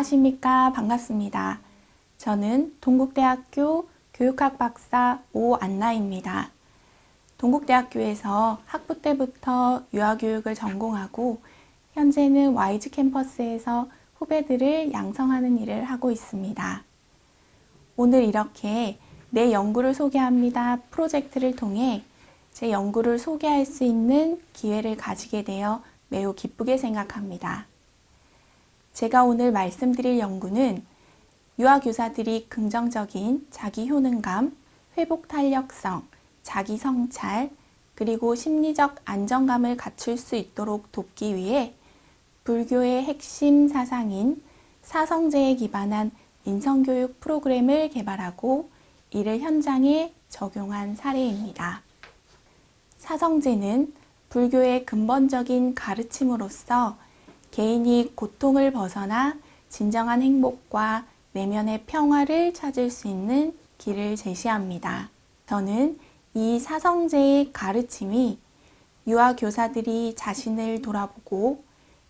안녕하십니까. 반갑습니다. 저는 동국대학교 교육학 박사 오안나입니다. 동국대학교에서 학부 때부터 유아교육을 전공하고 현재는 YG 캠퍼스에서 후배들을 양성하는 일을 하고 있습니다. 오늘 이렇게 내 연구를 소개합니다 프로젝트를 통해 제 연구를 소개할 수 있는 기회를 가지게 되어 매우 기쁘게 생각합니다. 제가 오늘 말씀드릴 연구는 유아교사들이 긍정적인 자기 효능감, 회복 탄력성, 자기 성찰, 그리고 심리적 안정감을 갖출 수 있도록 돕기 위해 불교의 핵심 사상인 사성제에 기반한 인성교육 프로그램을 개발하고 이를 현장에 적용한 사례입니다. 사성제는 불교의 근본적인 가르침으로서 개인이 고통을 벗어나 진정한 행복과 내면의 평화를 찾을 수 있는 길을 제시합니다. 저는 이 사성제의 가르침이 유아 교사들이 자신을 돌아보고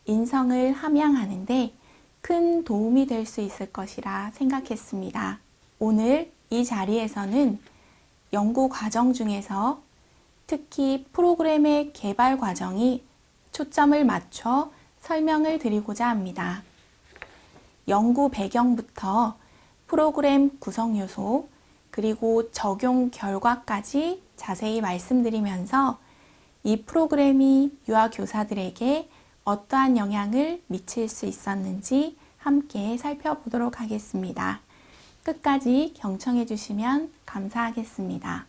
인성을 함양하는데 큰 도움이 될 수 있을 것이라 생각했습니다. 오늘 이 자리에서는 연구 과정 중에서 특히 프로그램의 개발 과정이 초점을 맞춰 설명을 드리고자 합니다. 연구 배경부터 프로그램 구성 요소, 그리고 적용 결과까지 자세히 말씀드리면서 이 프로그램이 유아 교사들에게 어떠한 영향을 미칠 수 있었는지 함께 살펴보도록 하겠습니다. 끝까지 경청해 주시면 감사하겠습니다.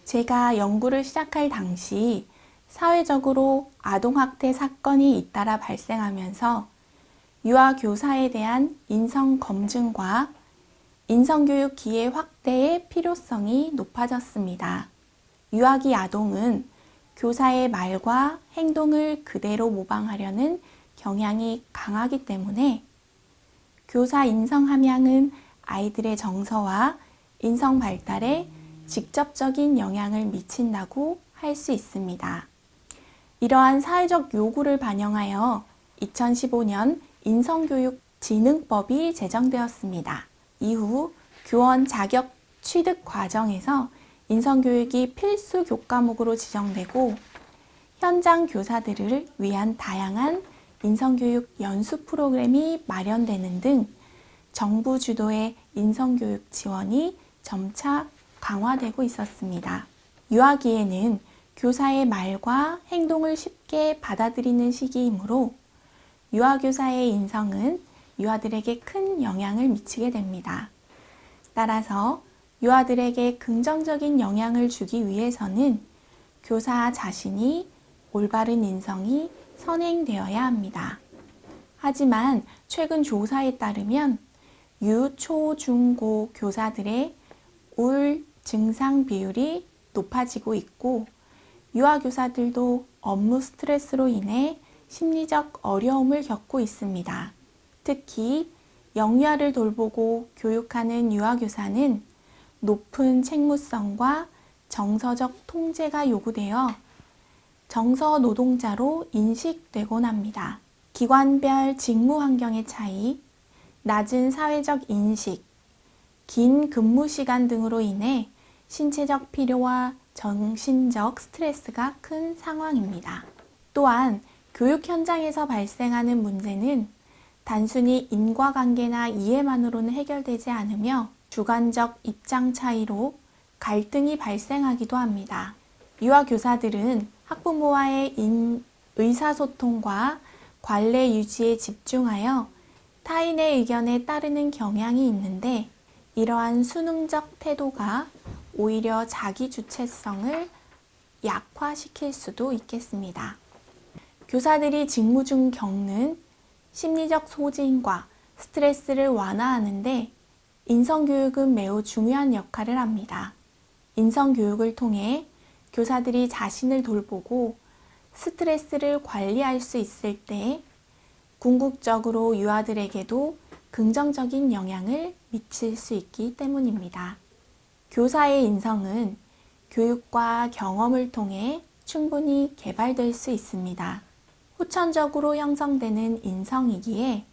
제가 연구를 시작할 당시 사회적으로 아동학대 사건이 잇따라 발생하면서 유아 교사에 대한 인성 검증과 인성교육 기회 확대의 필요성이 높아졌습니다. 유아기 아동은 교사의 말과 행동을 그대로 모방하려는 경향이 강하기 때문에 교사 인성 함양은 아이들의 정서와 인성 발달에 직접적인 영향을 미친다고 할 수 있습니다. 이러한 사회적 요구를 반영하여 2015년 인성교육진흥법이 제정되었습니다. 이후 교원 자격 취득 과정에서 인성교육이 필수 교과목으로 지정되고 현장 교사들을 위한 다양한 인성교육 연수 프로그램이 마련되는 등 정부 주도의 인성교육 지원이 점차 강화되고 있었습니다. 유아기에는 교사의 말과 행동을 쉽게 받아들이는 시기이므로 유아교사의 인성은 유아들에게 큰 영향을 미치게 됩니다. 따라서 유아들에게 긍정적인 영향을 주기 위해서는 교사 자신이 올바른 인성이 선행되어야 합니다. 하지만 최근 조사에 따르면 유, 초, 중, 고 교사들의 우울 증상 비율이 높아지고 있고 유아 교사들도 업무 스트레스로 인해 심리적 어려움을 겪고 있습니다. 특히 영유아를 돌보고 교육하는 유아 교사는 높은 책무성과 정서적 통제가 요구되어 정서 노동자로 인식되곤 합니다. 기관별 직무 환경의 차이, 낮은 사회적 인식, 긴 근무 시간 등으로 인해 신체적 피로와 정신적 스트레스가 큰 상황입니다. 또한 교육 현장에서 발생하는 문제는 단순히 인과관계나 이해만으로는 해결되지 않으며 주관적 입장 차이로 갈등이 발생하기도 합니다. 유아 교사들은 학부모와의 의사소통과 관례 유지에 집중하여 타인의 의견에 따르는 경향이 있는데 이러한 수능적 태도가 오히려 자기 주체성을 약화시킬 수도 있겠습니다. 교사들이 직무 중 겪는 심리적 소진과 스트레스를 완화하는데 인성교육은 매우 중요한 역할을 합니다. 인성교육을 통해 교사들이 자신을 돌보고 스트레스를 관리할 수 있을 때 궁극적으로 유아들에게도 긍정적인 영향을 미칠 수 있기 때문입니다. 교사의 인성은 교육과 경험을 통해 충분히 개발될 수 있습니다. 후천적으로 형성되는 인성이기에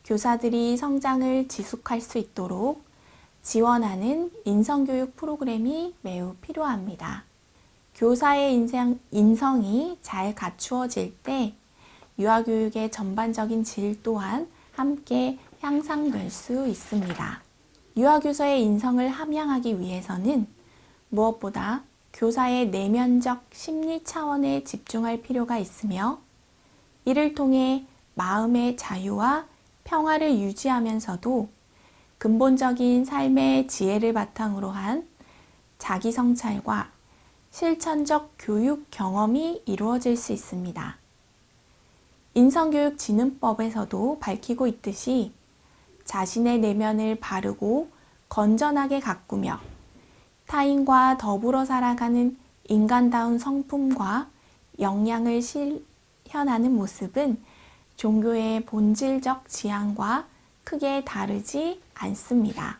교사들이 성장을 지속할 수 있도록 지원하는 인성교육 프로그램이 매우 필요합니다. 교사의 인성이 잘 갖추어질 때 유아교육의 전반적인 질 또한 함께 향상될 수 있습니다. 유아교사의 인성을 함양하기 위해서는 무엇보다 교사의 내면적 심리 차원에 집중할 필요가 있으며 이를 통해 마음의 자유와 평화를 유지하면서도 근본적인 삶의 지혜를 바탕으로 한 자기 성찰과 실천적 교육 경험이 이루어질 수 있습니다. 인성교육진흥법에서도 밝히고 있듯이 자신의 내면을 바르고 건전하게 가꾸며 타인과 더불어 살아가는 인간다운 성품과 역량을 실현하는 모습은 종교의 본질적 지향과 크게 다르지 않습니다.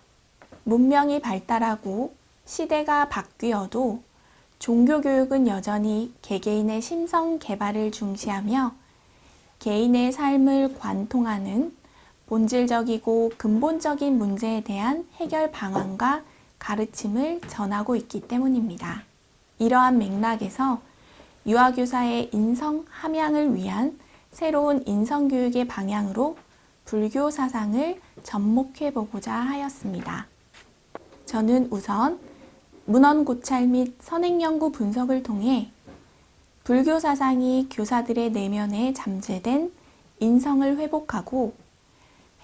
문명이 발달하고 시대가 바뀌어도 종교교육은 여전히 개개인의 심성 개발을 중시하며 개인의 삶을 관통하는 본질적이고 근본적인 문제에 대한 해결 방안과 가르침을 전하고 있기 때문입니다. 이러한 맥락에서 유아교사의 인성 함양을 위한 새로운 인성교육의 방향으로 불교 사상을 접목해 보고자 하였습니다. 저는 우선 문헌 고찰 및 선행연구 분석을 통해 불교 사상이 교사들의 내면에 잠재된 인성을 회복하고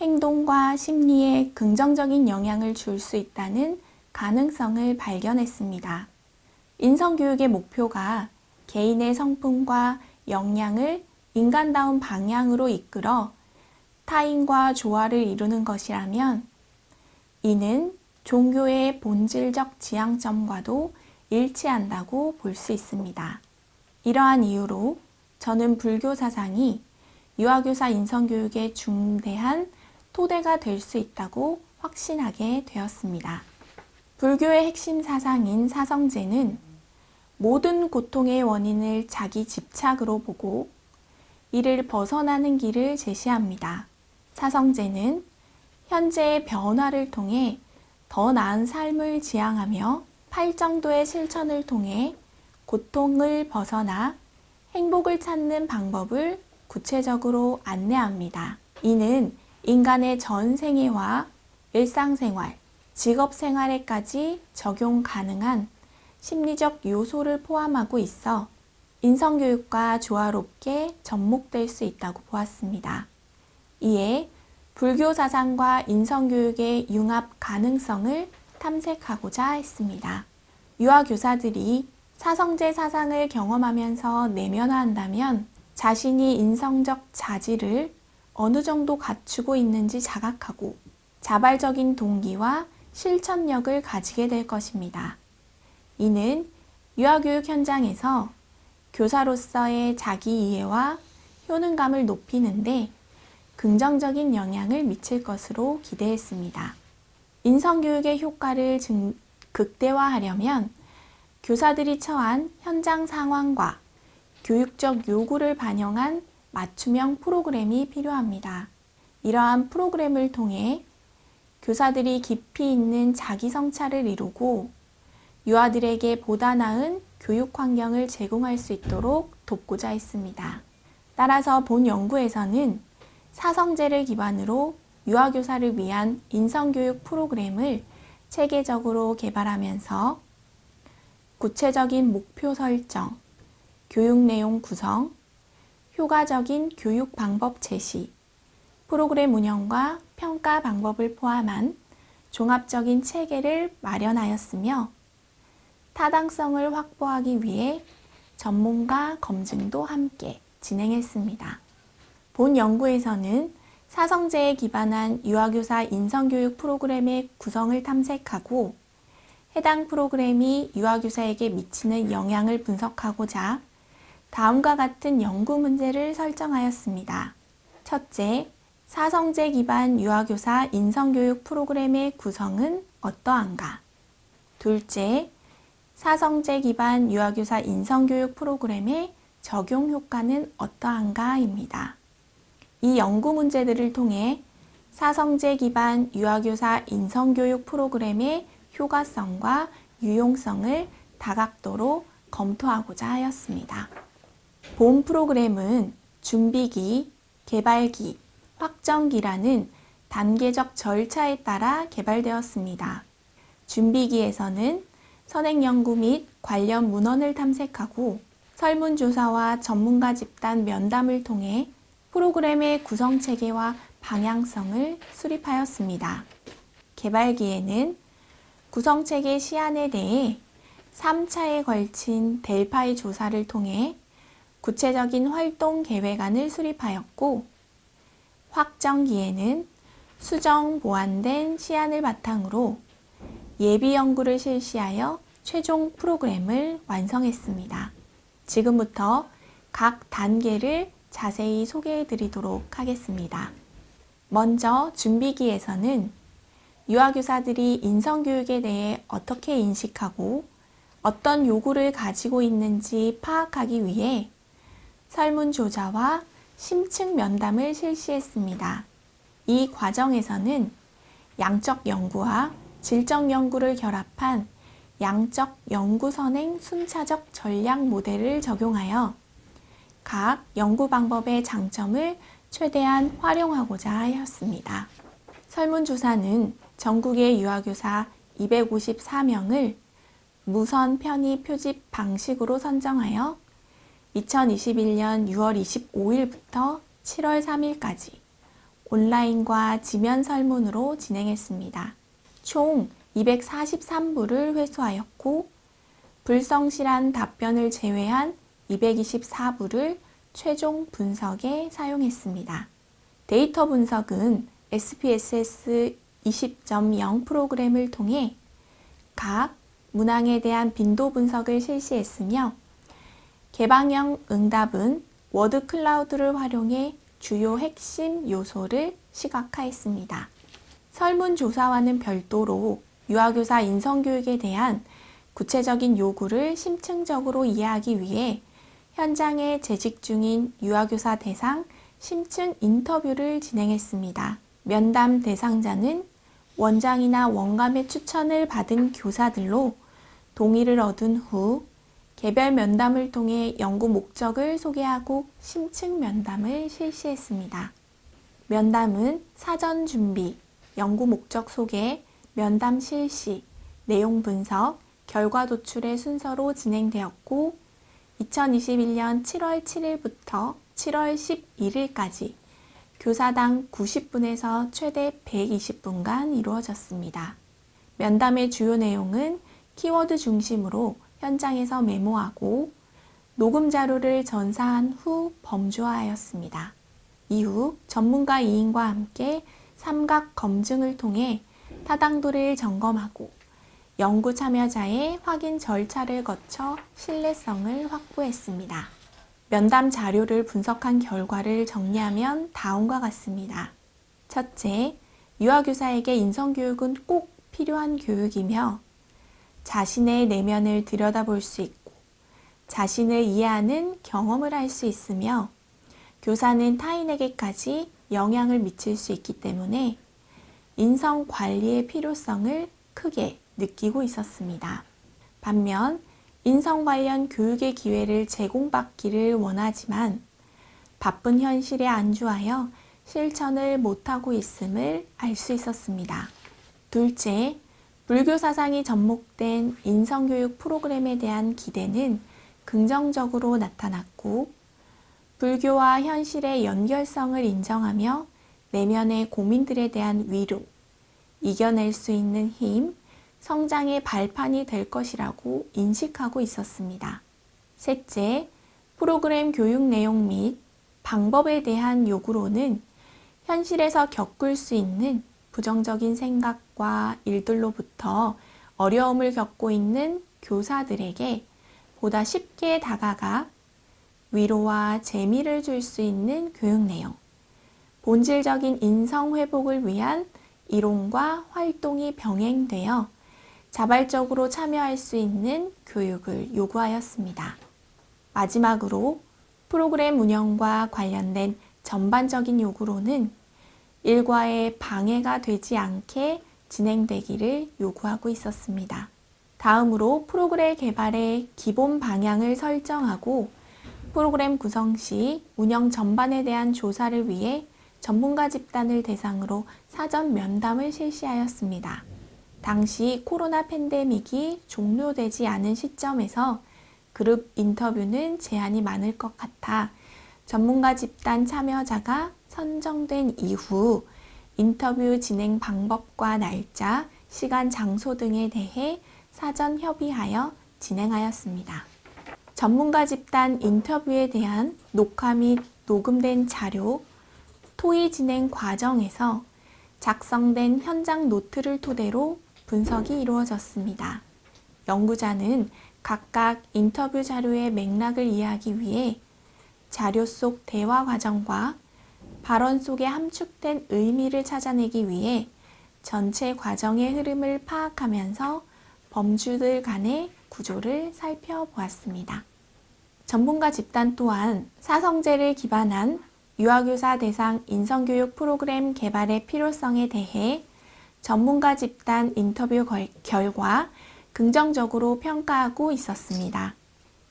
행동과 심리에 긍정적인 영향을 줄 수 있다는 가능성을 발견했습니다. 인성교육의 목표가 개인의 성품과 역량을 인간다운 방향으로 이끌어 타인과 조화를 이루는 것이라면 이는 종교의 본질적 지향점과도 일치한다고 볼 수 있습니다. 이러한 이유로 저는 불교 사상이 유아교사 인성교육의 중대한 토대가 될 수 있다고 확신하게 되었습니다. 불교의 핵심 사상인 사성제는 모든 고통의 원인을 자기 집착으로 보고 이를 벗어나는 길을 제시합니다. 사성제는 현재의 변화를 통해 더 나은 삶을 지향하며 팔정도의 실천을 통해 고통을 벗어나 행복을 찾는 방법을 구체적으로 안내합니다. 이는 인간의 전 생애와 일상생활, 직업생활에까지 적용 가능한 심리적 요소를 포함하고 있어 인성교육과 조화롭게 접목될 수 있다고 보았습니다. 이에 불교 사상과 인성교육의 융합 가능성을 탐색하고자 했습니다. 유아교사들이 사성제 사상을 경험하면서 내면화한다면 자신이 인성적 자질을 어느 정도 갖추고 있는지 자각하고 자발적인 동기와 실천력을 가지게 될 것입니다. 이는 유아교육 현장에서 교사로서의 자기 이해와 효능감을 높이는데 긍정적인 영향을 미칠 것으로 기대했습니다. 인성교육의 효과를 극대화하려면 교사들이 처한 현장 상황과 교육적 요구를 반영한 맞춤형 프로그램이 필요합니다. 이러한 프로그램을 통해 교사들이 깊이 있는 자기 성찰을 이루고 유아들에게 보다 나은 교육 환경을 제공할 수 있도록 돕고자 했습니다. 따라서 본 연구에서는 사성제를 기반으로 유아교사를 위한 인성교육 프로그램을 체계적으로 개발하면서 구체적인 목표 설정, 교육 내용 구성, 효과적인 교육 방법 제시, 프로그램 운영과 평가 방법을 포함한 종합적인 체계를 마련하였으며 타당성을 확보하기 위해 전문가 검증도 함께 진행했습니다. 본 연구에서는 사성제에 기반한 유아교사 인성교육 프로그램의 구성을 탐색하고 해당 프로그램이 유아교사에게 미치는 영향을 분석하고자 다음과 같은 연구 문제를 설정하였습니다. 첫째, 사성제 기반 유아교사 인성교육 프로그램의 구성은 어떠한가? 둘째, 사성제 기반 유아교사 인성교육 프로그램의 적용 효과는 어떠한가입니다. 이 연구 문제들을 통해 사성제 기반 유아교사 인성교육 프로그램의 효과성과 유용성을 다각도로 검토하고자 하였습니다. 본 프로그램은 준비기, 개발기, 확정기라는 단계적 절차에 따라 개발되었습니다. 준비기에서는 선행연구 및 관련 문헌을 탐색하고 설문조사와 전문가 집단 면담을 통해 프로그램의 구성체계와 방향성을 수립하였습니다. 개발기에는 구성체계 시안에 대해 3차에 걸친 델파이 조사를 통해 구체적인 활동 계획안을 수립하였고, 확정기에는 수정 보완된 시안을 바탕으로 예비 연구를 실시하여 최종 프로그램을 완성했습니다. 지금부터 각 단계를 자세히 소개해 드리도록 하겠습니다. 먼저 준비기에서는 유아교사들이 인성교육에 대해 어떻게 인식하고 어떤 요구를 가지고 있는지 파악하기 위해 설문조사와 심층 면담을 실시했습니다. 이 과정에서는 양적 연구와 질적 연구를 결합한 양적 연구 선행 순차적 전략 모델을 적용하여 각 연구 방법의 장점을 최대한 활용하고자 하였습니다. 설문조사는 전국의 유아교사 254명을 무선 편의 표집 방식으로 선정하여 2021년 6월 25일부터 7월 3일까지 온라인과 지면 설문으로 진행했습니다. 총 243부를 회수하였고, 불성실한 답변을 제외한 224부를 최종 분석에 사용했습니다. 데이터 분석은 SPSS 20.0 프로그램을 통해 각 문항에 대한 빈도 분석을 실시했으며, 개방형 응답은 워드 클라우드를 활용해 주요 핵심 요소를 시각화했습니다. 설문조사와는 별도로 유아교사 인성교육에 대한 구체적인 요구를 심층적으로 이해하기 위해 현장에 재직 중인 유아교사 대상 심층 인터뷰를 진행했습니다. 면담 대상자는 원장이나 원감의 추천을 받은 교사들로 동의를 얻은 후 개별 면담을 통해 연구 목적을 소개하고 심층 면담을 실시했습니다. 면담은 사전 준비, 연구 목적 소개, 면담 실시, 내용 분석, 결과 도출의 순서로 진행되었고, 2021년 7월 7일부터 7월 11일까지 교사당 90분에서 최대 120분간 이루어졌습니다. 면담의 주요 내용은 키워드 중심으로 현장에서 메모하고 녹음 자료를 전사한 후 범주화하였습니다. 이후 전문가 2인과 함께 삼각 검증을 통해 타당도를 점검하고 연구 참여자의 확인 절차를 거쳐 신뢰성을 확보했습니다. 면담 자료를 분석한 결과를 정리하면 다음과 같습니다. 첫째, 유아교사에게 인성교육은 꼭 필요한 교육이며 자신의 내면을 들여다볼 수 있고 자신을 이해하는 경험을 할 수 있으며 교사는 타인에게까지 영향을 미칠 수 있기 때문에 인성 관리의 필요성을 크게 느끼고 있었습니다. 반면 인성 관련 교육의 기회를 제공받기를 원하지만 바쁜 현실에 안주하여 실천을 못하고 있음을 알 수 있었습니다. 둘째, 불교 사상이 접목된 인성교육 프로그램에 대한 기대는 긍정적으로 나타났고, 불교와 현실의 연결성을 인정하며 내면의 고민들에 대한 위로, 이겨낼 수 있는 힘, 성장의 발판이 될 것이라고 인식하고 있었습니다. 셋째, 프로그램 교육 내용 및 방법에 대한 요구로는 현실에서 겪을 수 있는 부정적인 생각과 일들로부터 어려움을 겪고 있는 교사들에게 보다 쉽게 다가가 위로와 재미를 줄 수 있는 교육 내용, 본질적인 인성 회복을 위한 이론과 활동이 병행되어 자발적으로 참여할 수 있는 교육을 요구하였습니다. 마지막으로 프로그램 운영과 관련된 전반적인 요구로는 일과에 방해가 되지 않게 진행되기를 요구하고 있었습니다. 다음으로 프로그램 개발의 기본 방향을 설정하고 프로그램 구성 시 운영 전반에 대한 조사를 위해 전문가 집단을 대상으로 사전 면담을 실시하였습니다. 당시 코로나 팬데믹이 종료되지 않은 시점에서 그룹 인터뷰는 제한이 많을 것 같아 전문가 집단 참여자가 선정된 이후 인터뷰 진행 방법과 날짜, 시간, 장소 등에 대해 사전 협의하여 진행하였습니다. 전문가 집단 인터뷰에 대한 녹화 및 녹음된 자료, 토의 진행 과정에서 작성된 현장 노트를 토대로 분석이 이루어졌습니다. 연구자는 각각 인터뷰 자료의 맥락을 이해하기 위해 자료 속 대화 과정과 발언 속에 함축된 의미를 찾아내기 위해 전체 과정의 흐름을 파악하면서 범주들 간의 구조를 살펴보았습니다. 전문가 집단 또한 사성제를 기반한 유아교사 대상 인성교육 프로그램 개발의 필요성에 대해 전문가 집단 인터뷰 결과 긍정적으로 평가하고 있었습니다.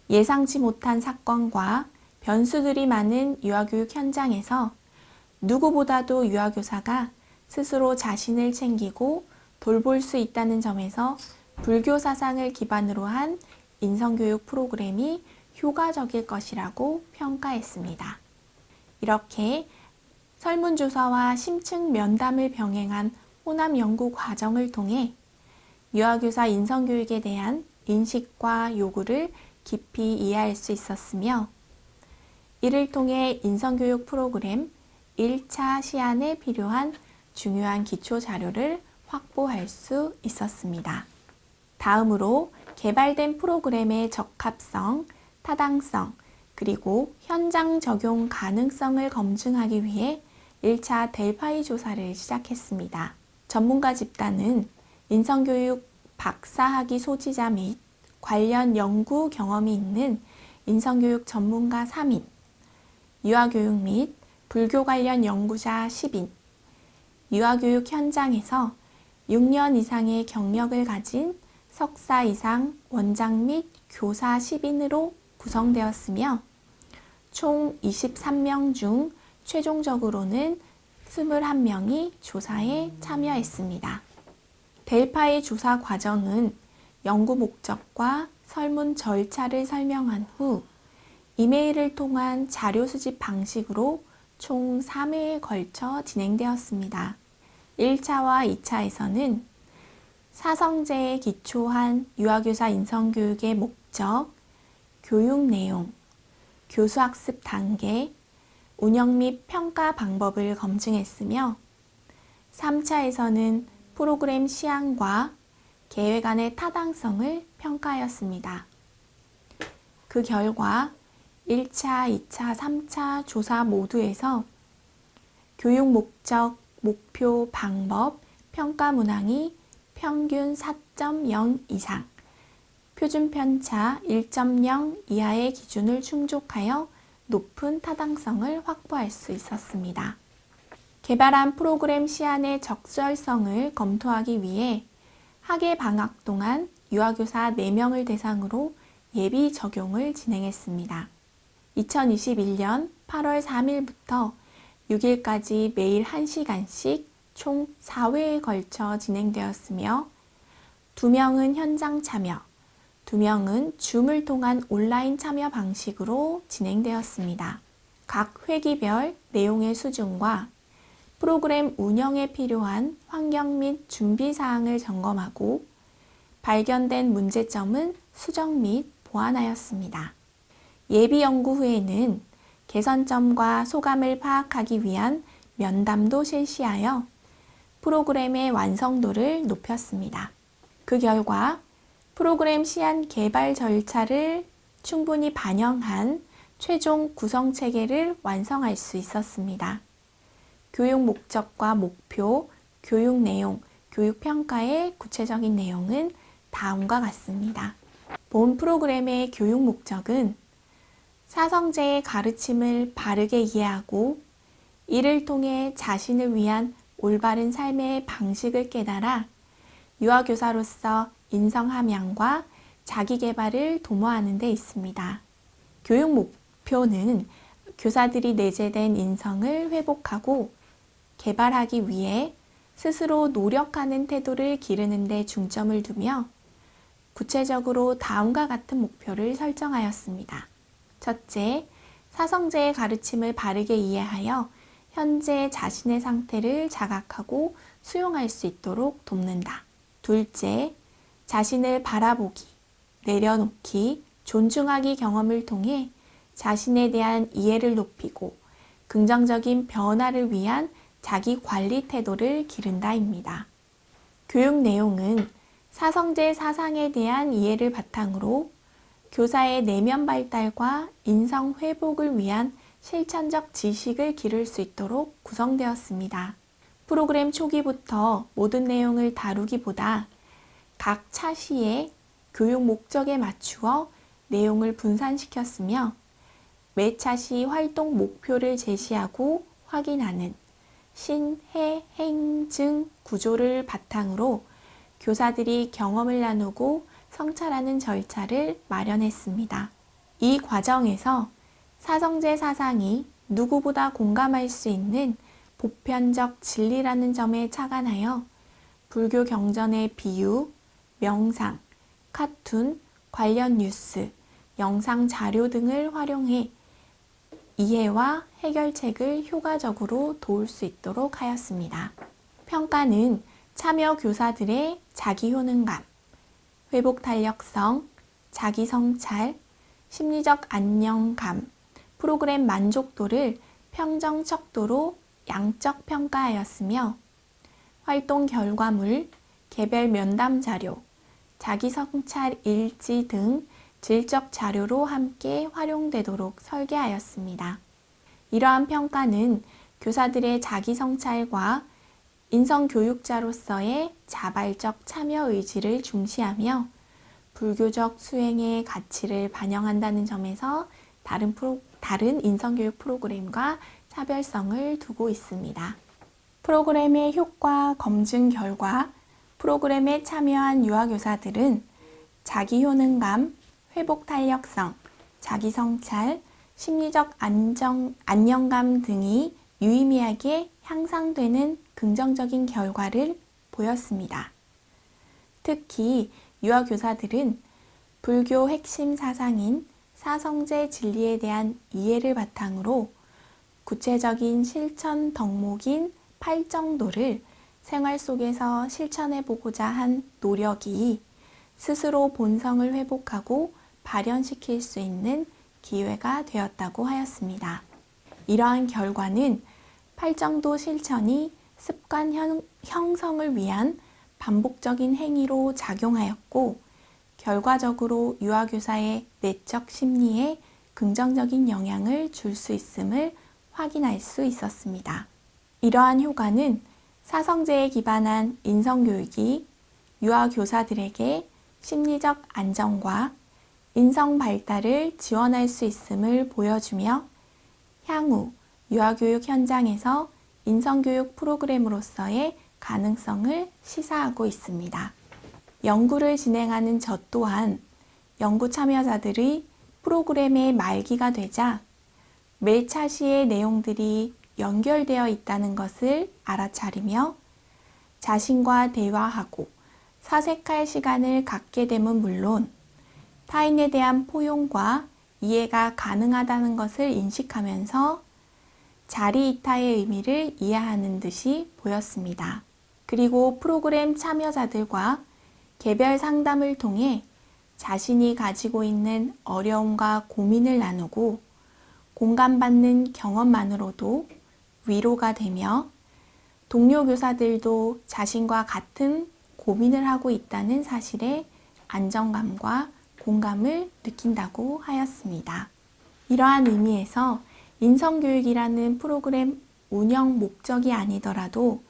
예상치 못한 사건과 변수들이 많은 유아교육 현장에서 누구보다도 유아교사가 스스로 자신을 챙기고 돌볼 수 있다는 점에서 불교 사상을 기반으로 한 인성교육 프로그램이 효과적일 것이라고 평가했습니다. 이렇게 설문조사와 심층 면담을 병행한 호남 연구 과정을 통해 유아교사 인성교육에 대한 인식과 요구를 깊이 이해할 수 있었으며 이를 통해 인성교육 프로그램 1차 시안에 필요한 중요한 기초 자료를 확보할 수 있었습니다. 다음으로 개발된 프로그램의 적합성, 타당성, 그리고 현장 적용 가능성을 검증하기 위해 1차 델파이 조사를 시작했습니다. 전문가 집단은 인성교육 박사학위 소지자 및 관련 연구 경험이 있는 인성교육 전문가 3인, 유아교육 및 불교 관련 연구자 10인, 유아교육 현장에서 6년 이상의 경력을 가진 석사 이상 원장 및 교사 10인으로 구성되었으며 총 23명 중 최종적으로는 21명이 조사에 참여했습니다. 델파이 조사 과정은 연구 목적과 설문 절차를 설명한 후 이메일을 통한 자료 수집 방식으로 총 3회에 걸쳐 진행되었습니다. 1차와 2차에서는 사성제에 기초한 유아교사 인성교육의 목적, 교육 내용, 교수학습 단계, 운영 및 평가 방법을 검증했으며 3차에서는 프로그램 시안과 계획안의 타당성을 평가하였습니다. 그 결과 1차, 2차, 3차 조사 모두에서 교육 목적, 목표, 방법, 평가 문항이 평균 4.0 이상, 표준 편차 1.0 이하의 기준을 충족하여 높은 타당성을 확보할 수 있었습니다. 개발한 프로그램 시안의 적절성을 검토하기 위해 학예 방학 동안 유아교사 4명을 대상으로 예비 적용을 진행했습니다. 2021년 8월 3일부터 6일까지 매일 1시간씩 총 4회에 걸쳐 진행되었으며 2명은 현장 참여, 2명은 줌을 통한 온라인 참여 방식으로 진행되었습니다. 각 회기별 내용의 수준과 프로그램 운영에 필요한 환경 및 준비 사항을 점검하고 발견된 문제점은 수정 및 보완하였습니다. 예비 연구 후에는 개선점과 소감을 파악하기 위한 면담도 실시하여 프로그램의 완성도를 높였습니다. 그 결과 프로그램 시안 개발 절차를 충분히 반영한 최종 구성 체계를 완성할 수 있었습니다. 교육 목적과 목표, 교육 내용, 교육 평가의 구체적인 내용은 다음과 같습니다. 본 프로그램의 교육 목적은 사성제의 가르침을 바르게 이해하고 이를 통해 자신을 위한 올바른 삶의 방식을 깨달아 유아교사로서 인성함양과 자기개발을 도모하는 데 있습니다. 교육 목표는 교사들이 내재된 인성을 회복하고 개발하기 위해 스스로 노력하는 태도를 기르는 데 중점을 두며 구체적으로 다음과 같은 목표를 설정하였습니다. 첫째, 사성제의 가르침을 바르게 이해하여 현재 자신의 상태를 자각하고 수용할 수 있도록 돕는다. 둘째, 자신을 바라보기, 내려놓기, 존중하기 경험을 통해 자신에 대한 이해를 높이고 긍정적인 변화를 위한 자기 관리 태도를 기른다입니다. 교육 내용은 사성제 사상에 대한 이해를 바탕으로 교사의 내면 발달과 인성 회복을 위한 실천적 지식을 기를 수 있도록 구성되었습니다. 프로그램 초기부터 모든 내용을 다루기보다 각 차시의 교육 목적에 맞추어 내용을 분산시켰으며 매 차시 활동 목표를 제시하고 확인하는 신, 해, 행, 증 구조를 바탕으로 교사들이 경험을 나누고 성찰하는 절차를 마련했습니다. 이 과정에서 사성제 사상이 누구보다 공감할 수 있는 보편적 진리라는 점에 착안하여 불교 경전의 비유, 명상, 카툰, 관련 뉴스, 영상 자료 등을 활용해 이해와 해결책을 효과적으로 도울 수 있도록 하였습니다. 평가는 참여 교사들의 자기 효능감, 회복 탄력성, 자기 성찰, 심리적 안정감, 프로그램 만족도를 평정 척도로 양적 평가하였으며 활동 결과물, 개별 면담 자료, 자기 성찰 일지 등 질적 자료로 함께 활용되도록 설계하였습니다. 이러한 평가는 교사들의 자기 성찰과 인성교육자로서의 자발적 참여 의지를 중시하며 불교적 수행의 가치를 반영한다는 점에서 다른 인성교육 프로그램과 차별성을 두고 있습니다. 프로그램의 효과 검증 결과 프로그램에 참여한 유아교사들은 자기 효능감, 회복 탄력성, 자기 성찰, 심리적 안정감 등이 유의미하게 향상되는 긍정적인 결과를 보였습니다. 특히 유아교사들은 불교 핵심 사상인 사성제 진리에 대한 이해를 바탕으로 구체적인 실천 덕목인 팔정도를 생활 속에서 실천해보고자 한 노력이 스스로 본성을 회복하고 발현시킬 수 있는 기회가 되었다고 하였습니다. 이러한 결과는 팔정도 실천이 습관 형성을 위한 반복적인 행위로 작용하였고 결과적으로 유아교사의 내적 심리에 긍정적인 영향을 줄 수 있음을 확인할 수 있었습니다. 이러한 효과는 사성제에 기반한 인성교육이 유아교사들에게 심리적 안정과 인성 발달을 지원할 수 있음을 보여주며 향후 유아교육 현장에서 인성교육 프로그램으로서의 가능성을 시사하고 있습니다. 연구를 진행하는 저 또한 연구 참여자들의 프로그램의 말기가 되자 매 차시의 내용들이 연결되어 있다는 것을 알아차리며 자신과 대화하고 사색할 시간을 갖게 됨은 물론 타인에 대한 포용과 이해가 가능하다는 것을 인식하면서 자리이타의 의미를 이해하는 듯이 보였습니다. 그리고 프로그램 참여자들과 개별 상담을 통해 자신이 가지고 있는 어려움과 고민을 나누고 공감받는 경험만으로도 위로가 되며 동료 교사들도 자신과 같은 고민을 하고 있다는 사실에 안정감과 공감을 느낀다고 하였습니다. 이러한 의미에서 인성교육이라는 프로그램 운영 목적이 아니더라도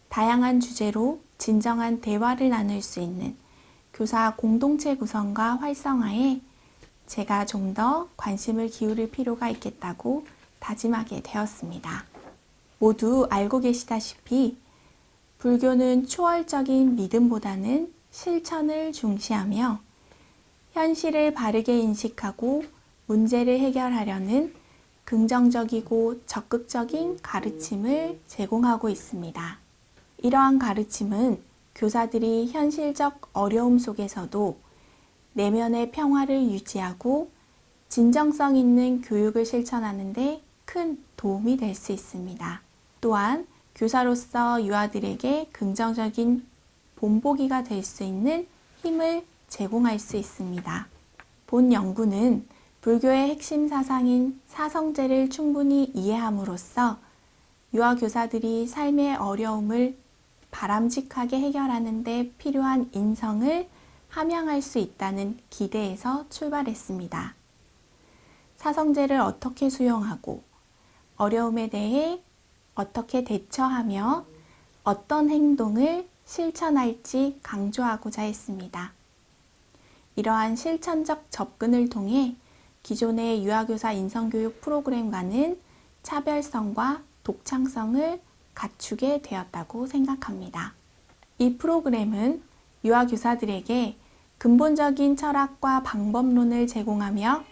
다양한 주제로 진정한 대화를 나눌 수 있는 교사 공동체 구성과 활성화에 제가 좀 더 관심을 기울일 필요가 있겠다고 다짐하게 되었습니다. 모두 알고 계시다시피 불교는 초월적인 믿음보다는 실천을 중시하며 현실을 바르게 인식하고 문제를 해결하려는 긍정적이고 적극적인 가르침을 제공하고 있습니다. 이러한 가르침은 교사들이 현실적 어려움 속에서도 내면의 평화를 유지하고 진정성 있는 교육을 실천하는 데 큰 도움이 될 수 있습니다. 또한 교사로서 유아들에게 긍정적인 본보기가 될 수 있는 힘을 제공할 수 있습니다. 본 연구는 불교의 핵심 사상인 사성제를 충분히 이해함으로써 유아 교사들이 삶의 어려움을 바람직하게 해결하는 데 필요한 인성을 함양할 수 있다는 기대에서 출발했습니다. 사성제를 어떻게 수용하고 어려움에 대해 어떻게 대처하며 어떤 행동을 실천할지 강조하고자 했습니다. 이러한 실천적 접근을 통해 기존의 유아교사 인성교육 프로그램과는 차별성과 독창성을 갖추게 되었다고 생각합니다. 이 프로그램은 유아교사들에게 근본적인 철학과 방법론을 제공하며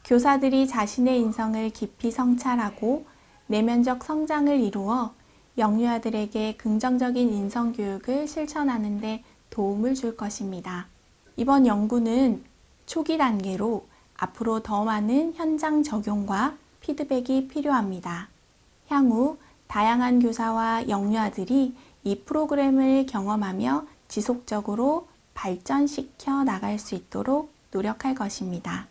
교사들이 자신의 인성을 깊이 성찰하고 내면적 성장을 이루어 영유아들에게 긍정적인 인성교육을 실천하는 데 도움을 줄 것입니다. 이번 연구는 초기 단계로 앞으로 더 많은 현장 적용과 피드백이 필요합니다. 향후 다양한 교사와 영유아들이 이 프로그램을 경험하며 지속적으로 발전시켜 나갈 수 있도록 노력할 것입니다.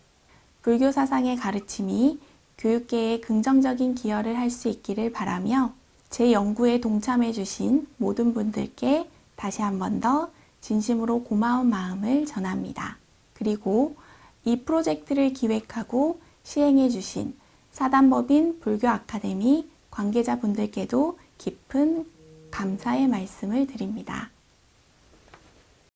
불교 사상의 가르침이 교육계에 긍정적인 기여를 할 수 있기를 바라며 제 연구에 동참해 주신 모든 분들께 다시 한 번 더 진심으로 고마운 마음을 전합니다. 그리고 이 프로젝트를 기획하고 시행해 주신 사단법인 불교 아카데미 관계자분들께도 깊은 감사의 말씀을 드립니다.